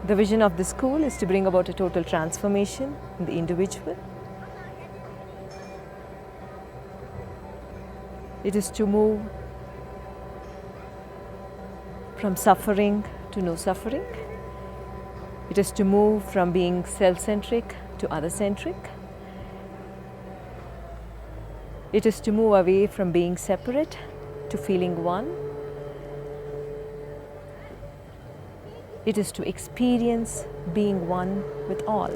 The vision of the school is to bring about a total transformation in the individual. It is to move from suffering to no suffering. It is to move from being self-centric to other-centric. It is to move away from being separate to feeling one. It is to experience being one with all.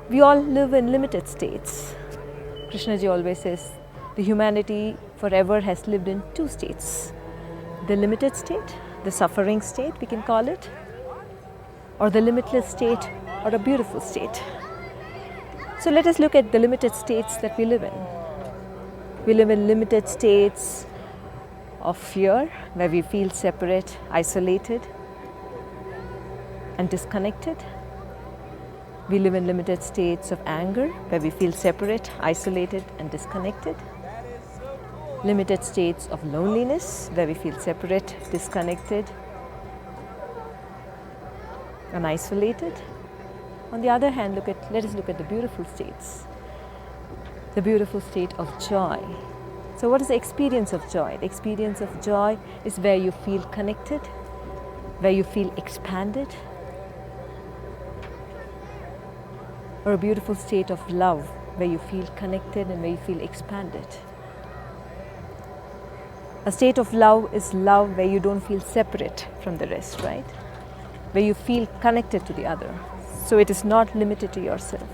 We all live in limited states. Krishnaji always says the humanity forever has lived in two states. The limited state, the suffering state we can call it, or the limitless state or a beautiful state. So let us look at the limited states that we live in. We live in limited states of fear, where we feel separate, isolated, and disconnected. We live in limited states of anger, where we feel separate, isolated, and disconnected. Limited states of loneliness, where we feel separate, disconnected, and isolated. On the other hand, let us look at the beautiful states. The beautiful state of joy. So what is the experience of joy? The experience of joy is where you feel connected, where you feel expanded, or a beautiful state of love, where you feel connected and where you feel expanded. A state of love is love where you don't feel separate from the rest, right? Where you feel connected to the other. So it is not limited to yourself.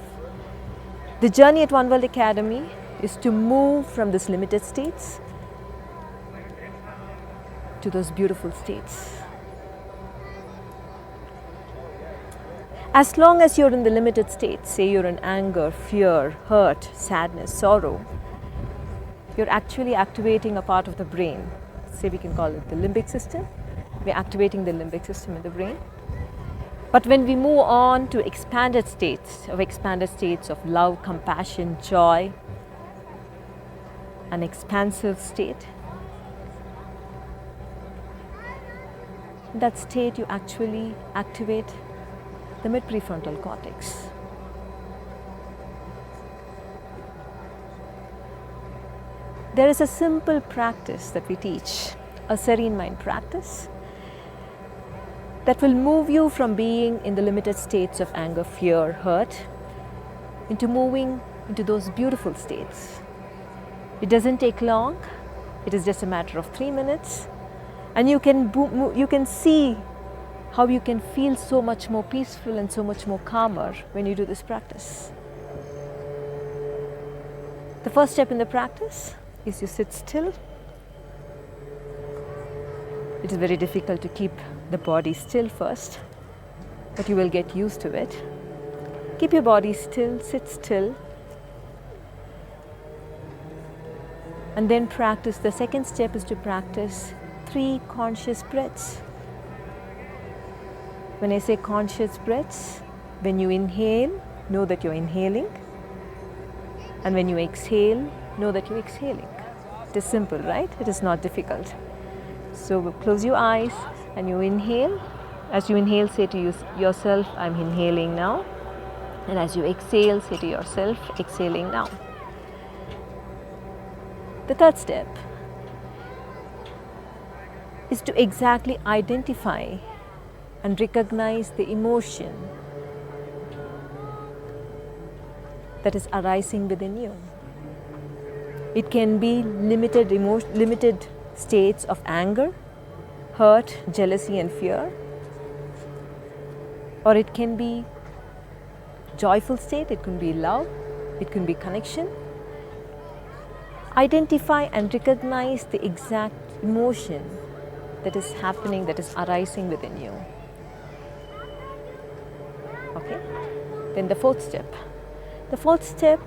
The journey at One World Academy is to move from these limited states to those beautiful states. As long as you're in the limited states, say you're in anger, fear, hurt, sadness, sorrow, you're actually activating a part of the brain. Say we can call it the limbic system. We're activating the limbic system in the brain. But when we move on to expanded states of love, compassion, joy, an expansive state, in that state you actually activate the mid-prefrontal cortex. There is a simple practice that we teach, a serene mind practice, that will move you from being in the limited states of anger, fear, hurt, into moving into those beautiful states. It doesn't take long. It is just a matter of 3 minutes. And you can see how you can feel so much more peaceful and so much more calmer when you do this practice. The first step in the practice is you sit still. It is very difficult to keep the body still first, but you will get used to it. Keep your body still, sit still, and then practice. The second step is to practice 3 conscious breaths. When I say conscious breaths, when you inhale, know that you're inhaling, and when you exhale, know that you're exhaling. It is simple, right? It is not difficult. So close your eyes and you inhale. As you inhale, say to yourself, I'm inhaling now. And as you exhale, say to yourself, exhaling now. The third step is to exactly identify and recognize the emotion that is arising within you. It can be limited states of anger, hurt, jealousy, and fear, or it can be joyful state. It can be love, it can be connection. Identify and recognize the exact emotion that is happening, that is arising within you. Okay? Then the fourth step. The fourth step,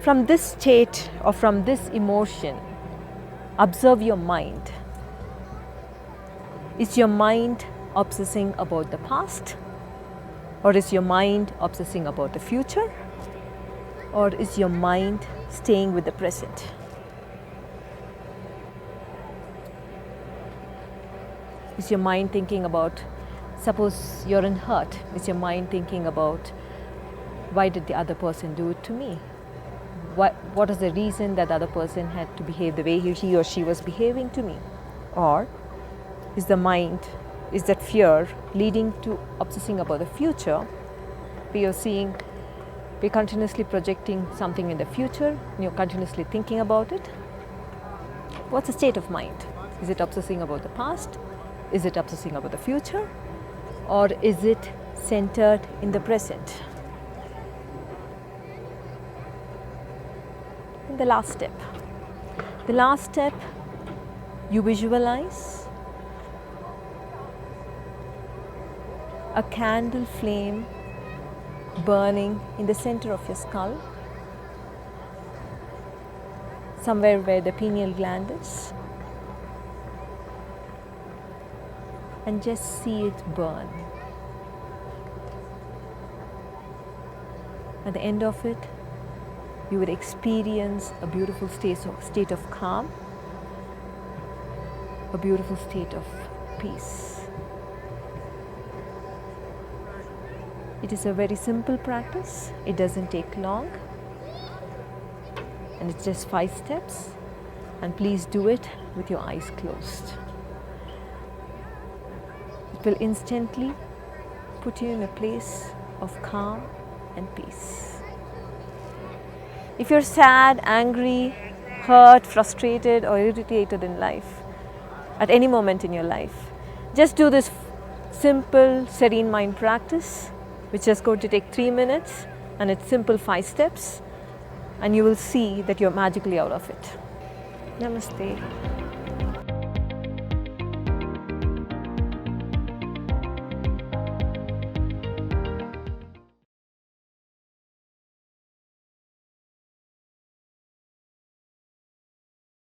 from this state or from this emotion, observe your mind. Is your mind obsessing about the past? Or is your mind obsessing about the future? Or is your mind staying with the present? Is your mind thinking about, suppose you're in hurt, is your mind thinking about, why did the other person do it to me? What is the reason that the other person had to behave the way he or she was behaving to me? Or is the mind, is that fear leading to obsessing about the future? We are seeing, we're continuously projecting something in the future, and you're continuously thinking about it. What's the state of mind? Is it obsessing about the past? Is it obsessing about the future? Or is it centered in the present? And the last step. The last step, you visualize a candle flame burning in the center of your skull, somewhere where the pineal gland is, and just see it burn. At the end of it, you would experience a beautiful state of calm, a beautiful state of peace. It is a very simple practice. It doesn't take long, and it's just 5 steps, and please do it with your eyes closed. It will instantly put you in a place of calm and peace. If you're sad, angry, hurt, frustrated, or irritated in life, at any moment in your life, just do this simple serene mind practice, which is going to take 3 minutes, and it's simple 5 steps, and you will see that you're magically out of it. Namaste.